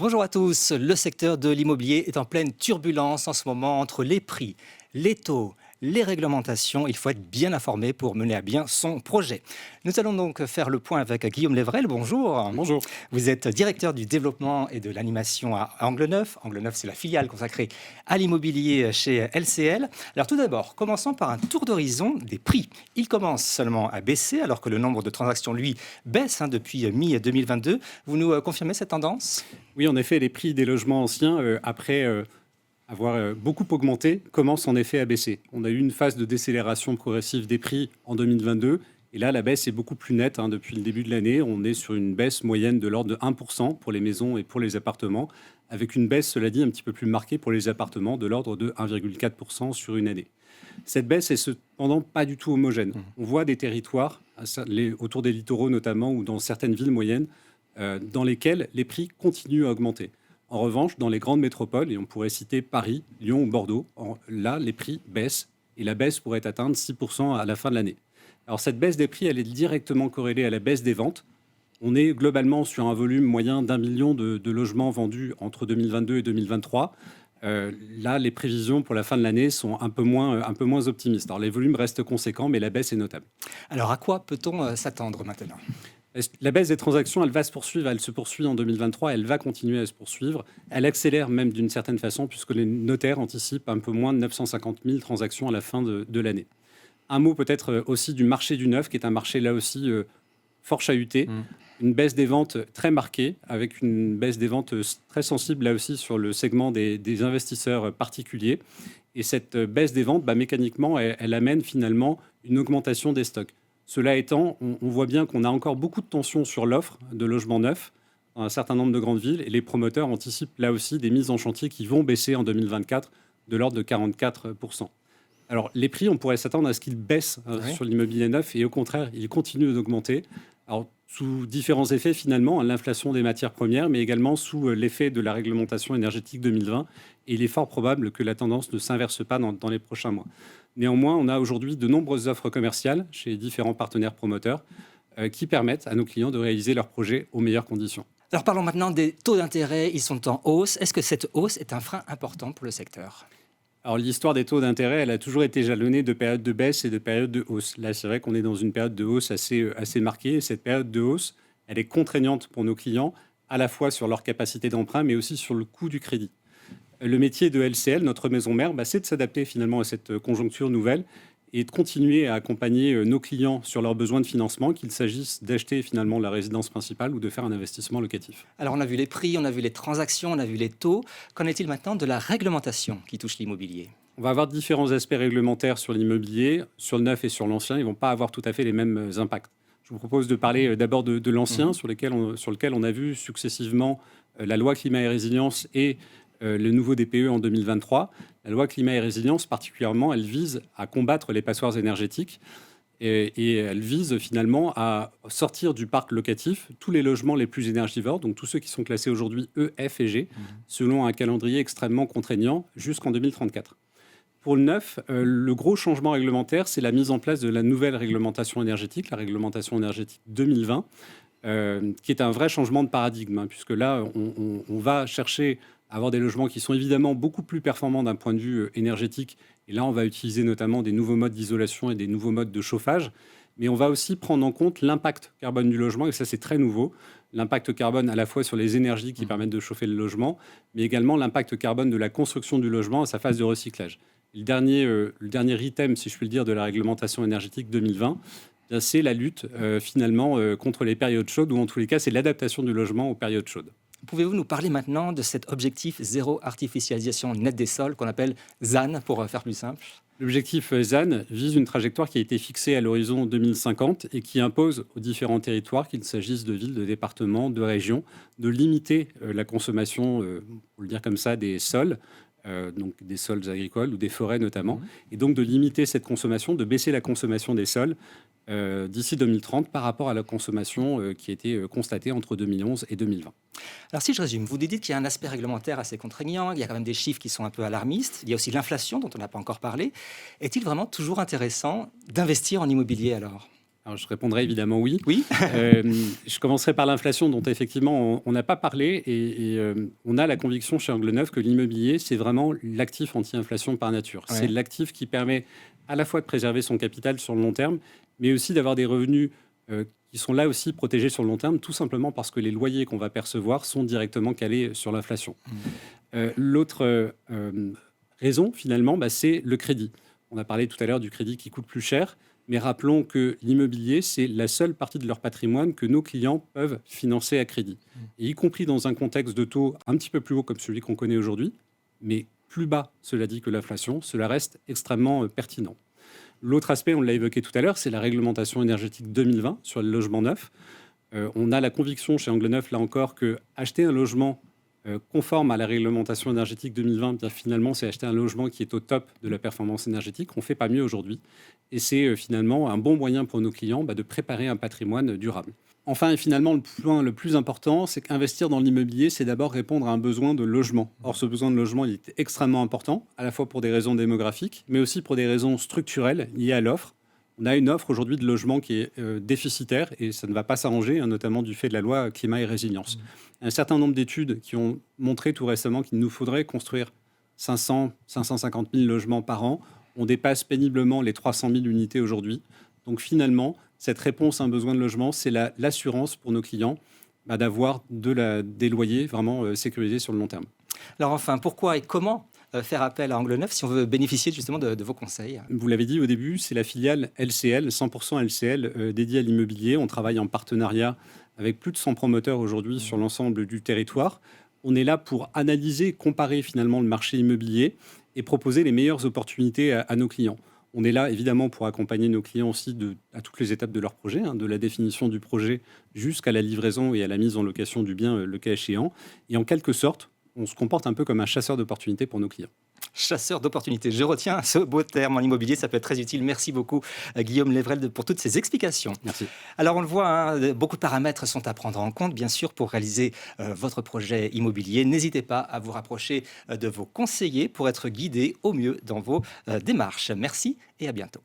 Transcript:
Bonjour à tous. Le secteur de l'immobilier est en pleine turbulence en ce moment entre les prix, les taux, les réglementations. Il faut être bien informé pour mener à bien son projet. Nous allons donc faire le point avec Guillaume Lévrel. Bonjour. Bonjour. Vous êtes directeur du développement et de l'animation à Angle Neuf. Angle Neuf, c'est la filiale consacrée à l'immobilier chez LCL. Alors tout d'abord, commençons par un tour d'horizon des prix. Ils commencent seulement à baisser alors que le nombre de transactions, lui, baisse depuis mi-2022. Vous nous confirmez cette tendance ? Oui, en effet, les prix des logements anciens, après avoir beaucoup augmenté, commencent en effet à baisser. On a eu une phase de décélération progressive des prix en 2022. Et là, la baisse est beaucoup plus nette depuis le début de l'année. On est sur une baisse moyenne de l'ordre de 1% pour les maisons et pour les appartements, avec une baisse, cela dit, un petit peu plus marquée pour les appartements, de l'ordre de 1,4% sur une année. Cette baisse est cependant pas du tout homogène. On voit des territoires, autour des littoraux notamment, ou dans certaines villes moyennes, dans lesquels les prix continuent à augmenter. En revanche, dans les grandes métropoles, et on pourrait citer Paris, Lyon ou Bordeaux, là, les prix baissent, et la baisse pourrait atteindre 6% à la fin de l'année. Alors cette baisse des prix, elle est directement corrélée à la baisse des ventes. On est globalement sur un volume moyen d'1 million de logements vendus entre 2022 et 2023. Là, les prévisions pour la fin de l'année sont un peu moins optimistes. Alors les volumes restent conséquents, mais la baisse est notable. Alors à quoi peut-on s'attendre maintenant ? La baisse des transactions, elle va se poursuivre, elle se poursuit en 2023, elle va continuer à se poursuivre. Elle accélère même d'une certaine façon, puisque les notaires anticipent un peu moins de 950 000 transactions à la fin de l'année. Un mot peut-être aussi du marché du neuf, qui est un marché là aussi fort chahuté. Une baisse des ventes très marquée, avec une baisse des ventes très sensible là aussi sur le segment des investisseurs particuliers. Et cette baisse des ventes, mécaniquement, elle amène finalement une augmentation des stocks. Cela étant, on voit bien qu'on a encore beaucoup de tensions sur l'offre de logements neufs dans un certain nombre de grandes villes. Et les promoteurs anticipent là aussi des mises en chantier qui vont baisser en 2024 de l'ordre de 44%. Alors, les prix, on pourrait s'attendre à ce qu'ils baissent sur l'immobilier neuf et au contraire, ils continuent d'augmenter. Alors, sous différents effets, finalement, l'inflation des matières premières, mais également sous l'effet de la réglementation énergétique 2020. Et il est fort probable que la tendance ne s'inverse pas dans les prochains mois. Néanmoins, on a aujourd'hui de nombreuses offres commerciales chez différents partenaires promoteurs qui permettent à nos clients de réaliser leurs projets aux meilleures conditions. Alors parlons maintenant des taux d'intérêt. Ils sont en hausse. Est-ce que cette hausse est un frein important pour le secteur ? Alors, l'histoire des taux d'intérêt, elle a toujours été jalonnée de périodes de baisse et de périodes de hausse. Là, c'est vrai qu'on est dans une période de hausse assez marquée. Et cette période de hausse, elle est contraignante pour nos clients, à la fois sur leur capacité d'emprunt, mais aussi sur le coût du crédit. Le métier de LCL, notre maison mère, c'est de s'adapter finalement à cette conjoncture nouvelle et de continuer à accompagner nos clients sur leurs besoins de financement, qu'il s'agisse d'acheter finalement la résidence principale ou de faire un investissement locatif. Alors on a vu les prix, on a vu les transactions, on a vu les taux. Qu'en est-il maintenant de la réglementation qui touche l'immobilier ? On va avoir différents aspects réglementaires sur l'immobilier, sur le neuf et sur l'ancien. Ils ne vont pas avoir tout à fait les mêmes impacts. Je vous propose de parler d'abord de l'ancien, sur lequel on a vu successivement la loi climat et résilience et le nouveau DPE en 2023. La loi climat et résilience, particulièrement, elle vise à combattre les passoires énergétiques et elle vise finalement à sortir du parc locatif tous les logements les plus énergivores, donc tous ceux qui sont classés aujourd'hui E, F et G, selon un calendrier extrêmement contraignant jusqu'en 2034. Pour le neuf, le gros changement réglementaire, c'est la mise en place de la nouvelle réglementation énergétique, la réglementation énergétique 2020, qui est un vrai changement de paradigme, puisque là, on va chercher à avoir des logements qui sont évidemment beaucoup plus performants d'un point de vue énergétique. Et là, on va utiliser notamment des nouveaux modes d'isolation et des nouveaux modes de chauffage. Mais on va aussi prendre en compte l'impact carbone du logement, et ça, c'est très nouveau. L'impact carbone à la fois sur les énergies qui permettent de chauffer le logement, mais également l'impact carbone de la construction du logement à sa phase de recyclage. Le dernier item, si je puis le dire, de la réglementation énergétique 2020, c'est la lutte finalement contre les périodes chaudes, ou en tous les cas, c'est l'adaptation du logement aux périodes chaudes. Pouvez-vous nous parler maintenant de cet objectif zéro artificialisation nette des sols qu'on appelle ZAN pour faire plus simple ? L'objectif ZAN vise une trajectoire qui a été fixée à l'horizon 2050 et qui impose aux différents territoires, qu'il s'agisse de villes, de départements, de régions, de limiter la consommation, pour le dire comme ça, des sols, donc des sols agricoles ou des forêts notamment, et donc de limiter cette consommation, de baisser la consommation des sols d'ici 2030 par rapport à la consommation qui a été constatée entre 2011 et 2020. Alors si je résume, vous dites qu'il y a un aspect réglementaire assez contraignant, il y a quand même des chiffres qui sont un peu alarmistes, il y a aussi l'inflation dont on n'a pas encore parlé. Est-il vraiment toujours intéressant d'investir en immobilier alors ? Alors, je répondrai évidemment oui. Oui. Je commencerai par l'inflation dont effectivement on n'a pas parlé et on a la conviction chez Angle Neuf que l'immobilier, c'est vraiment l'actif anti-inflation par nature. Ouais. C'est l'actif qui permet à la fois de préserver son capital sur le long terme, mais aussi d'avoir des revenus qui sont là aussi protégés sur le long terme, tout simplement parce que les loyers qu'on va percevoir sont directement calés sur l'inflation. L'autre raison, finalement, c'est le crédit. On a parlé tout à l'heure du crédit qui coûte plus cher, mais rappelons que l'immobilier, c'est la seule partie de leur patrimoine que nos clients peuvent financer à crédit. Et y compris dans un contexte de taux un petit peu plus haut comme celui qu'on connaît aujourd'hui, mais plus bas, cela dit, que l'inflation, cela reste extrêmement pertinent. L'autre aspect, on l'a évoqué tout à l'heure, c'est la réglementation énergétique 2020 sur le logement neuf. On a la conviction chez Angle Neuf, là encore, que acheter un logement conforme à la réglementation énergétique 2020, bien finalement, c'est acheter un logement qui est au top de la performance énergétique. On ne fait pas mieux aujourd'hui. Et c'est finalement un bon moyen pour nos clients de préparer un patrimoine durable. Enfin, et finalement, le point le plus important, c'est qu'investir dans l'immobilier, c'est d'abord répondre à un besoin de logement. Or, ce besoin de logement, il est extrêmement important, à la fois pour des raisons démographiques, mais aussi pour des raisons structurelles liées à l'offre. On a une offre aujourd'hui de logement qui est déficitaire et ça ne va pas s'arranger, notamment du fait de la loi climat et résilience. Un certain nombre d'études qui ont montré tout récemment qu'il nous faudrait construire 500, 550 000 logements par an. On dépasse péniblement les 300 000 unités aujourd'hui. Donc finalement, cette réponse à un besoin de logement, c'est l'assurance pour nos clients d'avoir des loyers vraiment sécurisés sur le long terme. Alors enfin, pourquoi et comment faire appel à Angle Neuf si on veut bénéficier justement de vos conseils? Vous l'avez dit au début, c'est la filiale LCL, 100% LCL dédiée à l'immobilier. On travaille en partenariat avec plus de 100 promoteurs aujourd'hui sur l'ensemble du territoire. On est là pour analyser, comparer finalement le marché immobilier et proposer les meilleures opportunités à nos clients. On est là évidemment pour accompagner nos clients aussi à toutes les étapes de leur projet, de la définition du projet jusqu'à la livraison et à la mise en location du bien, le cas échéant. Et en quelque sorte, on se comporte un peu comme un chasseur d'opportunités pour nos clients. Chasseur d'opportunités. Je retiens ce beau terme en immobilier, ça peut être très utile. Merci beaucoup Guillaume Levrel pour toutes ces explications. Merci. Alors on le voit, beaucoup de paramètres sont à prendre en compte, bien sûr, pour réaliser votre projet immobilier. N'hésitez pas à vous rapprocher de vos conseillers pour être guidé au mieux dans vos démarches. Merci et à bientôt.